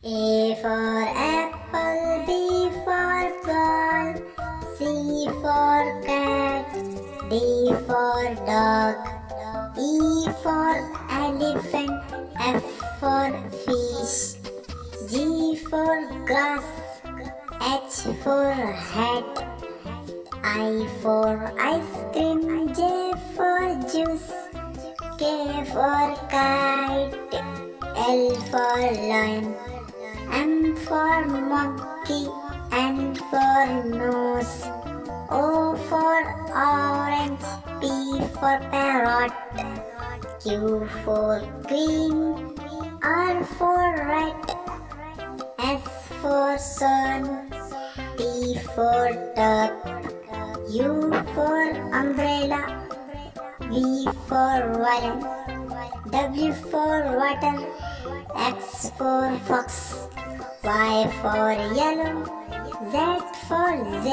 A for apple, B for ball, C for cat, D for dog, E for elephant, F for fish, G for grass, H for hat, I for ice cream, J for juice, K for kite, L for lion, M for monkey, N for nose, O for orange, P for parrot, Q for queen, R for rat, S for sun, T for tub, U for umbrella, V for violin, W for water, X for fox, Y for yellow, Z for zebra.